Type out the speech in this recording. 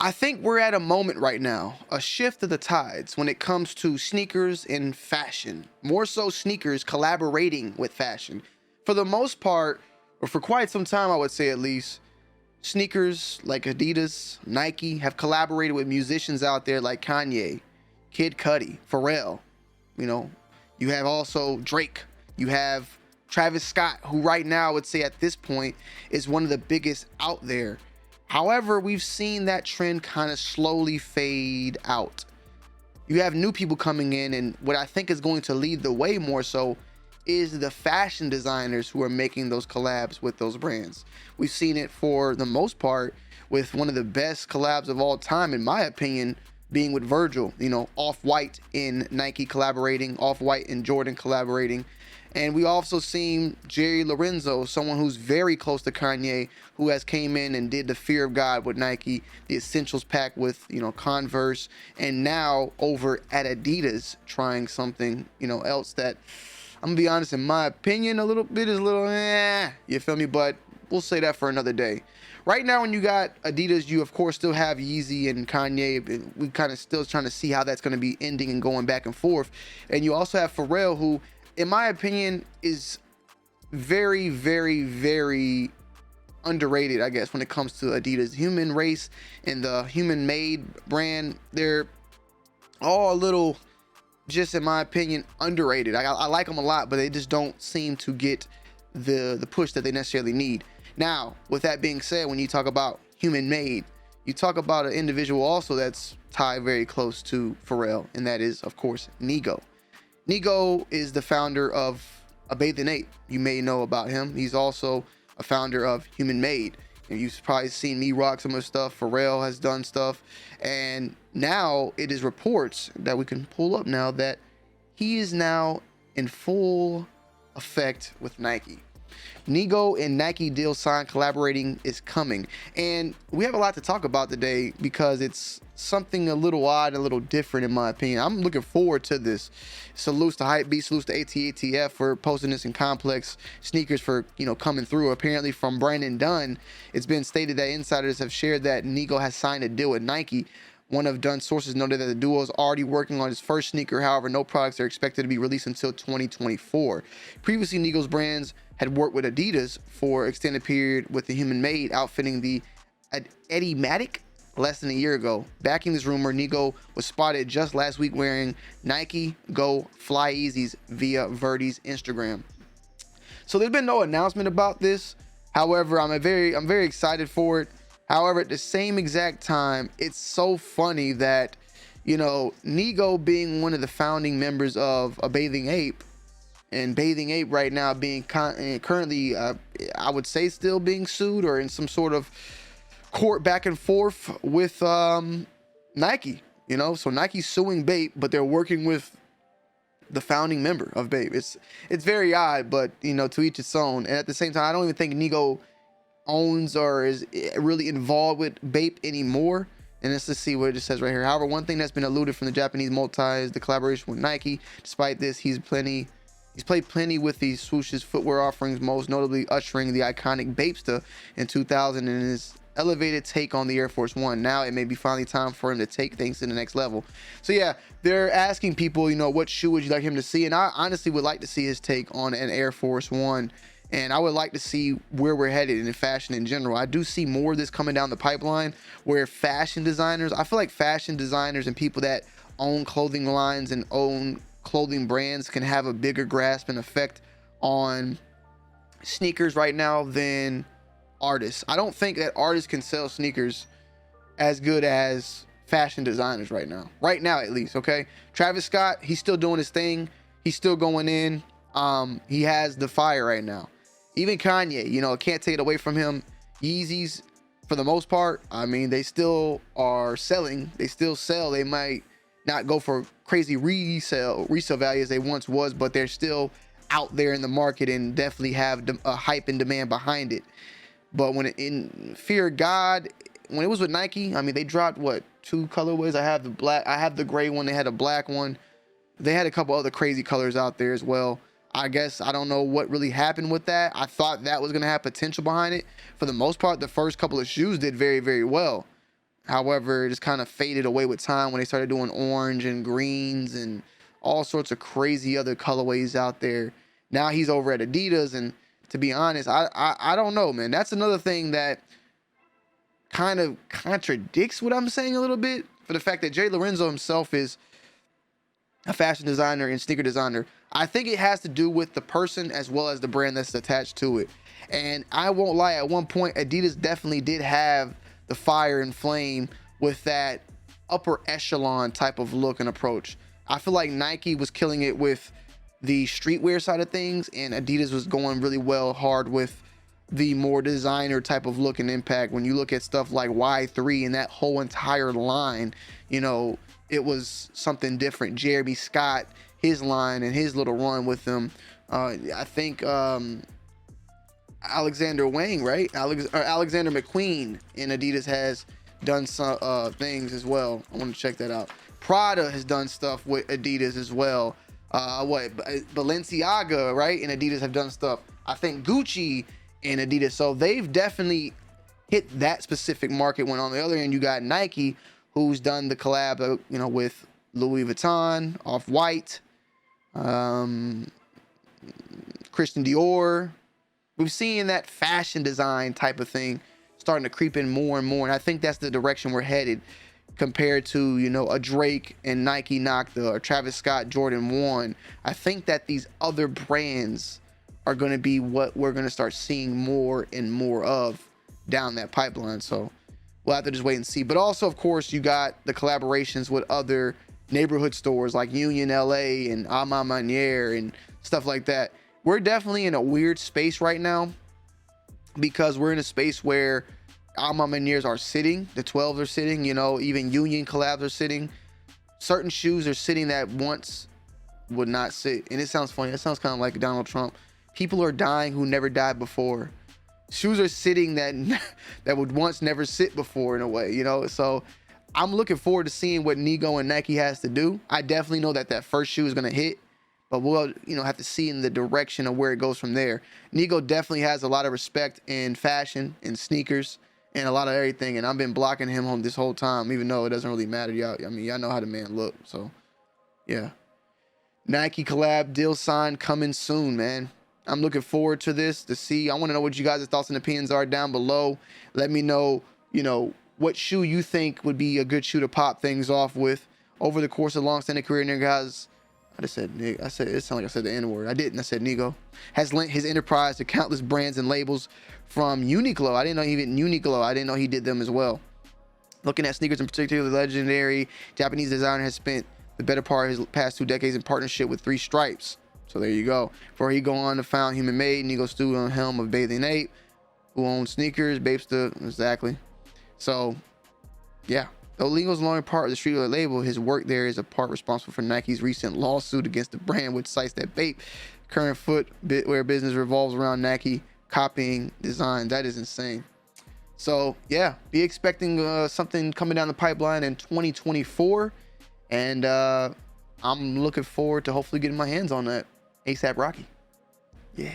I think we're at a moment right now, a shift of the tides when it comes to sneakers and fashion. More so sneakers collaborating with fashion. For the most part, or for quite some time, I would say at least, sneakers like Adidas, Nike have collaborated with musicians out there like Kanye, Kid Cudi, Pharrell. You know, you have also Drake. You have Travis Scott, who right now I would say at this point is one of the biggest out there. However, we've seen that trend kind of slowly fade out. You have new people coming in, and what I think is going to lead the way more so is the fashion designers who are making those collabs with those brands. We've seen it for the most part with one of the best collabs of all time, in my opinion, being with Virgil. You know, Off-White in Nike collaborating, Off-White and Jordan collaborating. And we also seen Jerry Lorenzo, someone who's very close to Kanye, who has came in and did the Fear of God with Nike, the Essentials pack with, Converse, and now over at Adidas trying something, else that, I'm gonna be honest, in my opinion, a little bit is a little, you feel me? But we'll say that for another day. Right now, when you got Adidas, you of course still have Yeezy and Kanye. We kind of still trying to see how that's going to be ending and going back and forth. And you also have Pharrell, who, in my opinion, is very, very, very underrated, I guess, when it comes to Adidas. Human Race and the Human Made brand, they're all a little, just in my opinion, underrated. I like them a lot, but they just don't seem to get the push that they necessarily need. Now, with that being said, when you talk about Human Made, you talk about an individual also that's tied very close to Pharrell, and that is, of course, NIGO. NIGO is the founder of Bathing Ape. You may know about him. He's also a founder of Human Made. And you've probably seen me rock some of the stuff. Pharrell has done stuff. And now it is reports that we can pull up now that he is now in full effect with Nike. NIGO and Nike deal signed, collaborating is coming. And we have a lot to talk about today because it's something a little odd, a little different in my opinion. I'm looking forward to this. Salutes to Hypebeast, salutes to ATATF for posting this in Complex Sneakers for, coming through. Apparently from Brandon Dunn, it's been stated that insiders have shared that NIGO has signed a deal with Nike. One of Dunn's sources noted that the duo is already working on his first sneaker. However, no products are expected to be released until 2024. Previously, NIGO's brands had worked with Adidas for extended period with the Human Made, outfitting the Eddie Matic less than a year ago. Backing this rumor, NIGO was spotted just last week wearing Nike Go Fly Easies via Verdi's Instagram. So there's been no announcement about this. However, I'm very excited for it. However, at the same exact time, it's so funny that, NIGO being one of the founding members of a Bathing Ape, and Bathing Ape right now being currently, I would say, still being sued or in some sort of court back and forth with Nike. So Nike's suing BAPE, but they're working with the founding member of BAPE. It's very odd, but to each its own. And at the same time, I don't even think NIGO owns or is really involved with BAPE anymore. And let's just see what it just says right here. However, one thing that's been eluded from the Japanese multi is the collaboration with Nike. Despite this, he's played plenty with these swooshes footwear offerings, most notably ushering the iconic Bapesta in 2000 and his elevated take on the Air Force One. Now it may be finally time for him to take things to the next level. So yeah, they're asking people, what shoe would you like him to see? And I honestly would like to see his take on an Air Force One. And I would like to see where we're headed in fashion in general. I do see more of this coming down the pipeline where fashion designers, I feel like fashion designers and people that own clothing lines and own clothing brands can have a bigger grasp and effect on sneakers right now than artists. I don't think that artists can sell sneakers as good as fashion designers right now at least. Okay, Travis Scott, he's still doing his thing, he's still going in. He has the fire right now. Even Kanye, can't take it away from him. Yeezys, for the most part, they still are selling. They still sell. They might not go for crazy resale value as they once was, but they're still out there in the market and definitely have a hype and demand behind it. But when in Fear of God, when it was with Nike, they dropped two colorways. I have the black, I have the gray one. They had a black one. They had a couple other crazy colors out there as well. I guess I don't know what really happened with that. I thought that was going to have potential behind it. For the most part, the first couple of shoes did very, very well. However, it just kind of faded away with time when they started doing orange and greens and all sorts of crazy other colorways out there. Now he's over at Adidas, and to be honest, I don't know, man. That's another thing that kind of contradicts what I'm saying a little bit, for the fact that Jay Lorenzo himself is a fashion designer and sneaker designer. I think it has to do with the person as well as the brand that's attached to it. And I won't lie, at one point Adidas definitely did have the fire and flame with that upper echelon type of look and approach. I feel like Nike was killing it with the streetwear side of things, and Adidas was going really well hard with the more designer type of look and impact. When you look at stuff like Y3 and that whole entire line, you know, it was something different. Jeremy Scott, his line and his little run with them. I think Alexander Wang, right? Alexander McQueen in Adidas has done some things as well. I want to check that out. Prada has done stuff with Adidas as well. Balenciaga, right? And Adidas have done stuff. I think Gucci and Adidas. So they've definitely hit that specific market. When on the other end, you got Nike, who's done the collab, you know, with Louis Vuitton, Off-White, Christian Dior. We've seen that fashion design type of thing starting to creep in more and more. And I think that's the direction we're headed, compared to, you know, a Drake and Nike Nocta or Travis Scott Jordan 1. I think that these other brands are going to be what we're going to start seeing more and more of down that pipeline. So we'll have to just wait and see. But also, of course, you got the collaborations with other neighborhood stores like Union LA and A Ma Manière and stuff like that. We're definitely in a weird space right now, because we're in a space where A Ma Manières are sitting, the 12s are sitting, you know, even Union collabs are sitting. Certain shoes are sitting that once would not sit. And it sounds funny. It sounds kind of like Donald Trump. People are dying who never died before. Shoes are sitting that would once never sit before, in a way, you know. So I'm looking forward to seeing what NIGO and Nike has to do. I definitely know that first shoe is going to hit, but we'll, you know, have to see in the direction of where it goes from there. NIGO definitely has a lot of respect in fashion and sneakers and a lot of everything, and I've been blocking him on this whole time, even though it doesn't really matter. Y'all, I mean, y'all know how the man look. So yeah, Nike collab deal signed coming soon, man. I'm looking forward to this, to see. I want to know what you guys' thoughts and opinions are down below. Let me know, you know, what shoe you think would be a good shoe to pop things off with over the course of a long-standing career. And guys, I just said, it sounded like I said the N-word. I didn't. I said Nigo. Has lent his enterprise to countless brands and labels, from Uniqlo. I didn't know he did Uniqlo. I didn't know he did them as well. Looking at sneakers in particular, the legendary Japanese designer has spent the better part of his past 2 decades in partnership with 3 Stripes. So there you go. Before he go on to found Human Made, Nigo stood on the helm of Bathing Ape, who owns sneakers. BAPE stood, exactly. So yeah, though Nigo's long part of the streetwear label, his work there is a part responsible for Nike's recent lawsuit against the brand, which cites that BAPE current footwear business revolves around Nike copying design. That is insane. So yeah, be expecting something coming down the pipeline in 2024, and I'm looking forward to hopefully getting my hands on that ASAP Rocky. Yeah.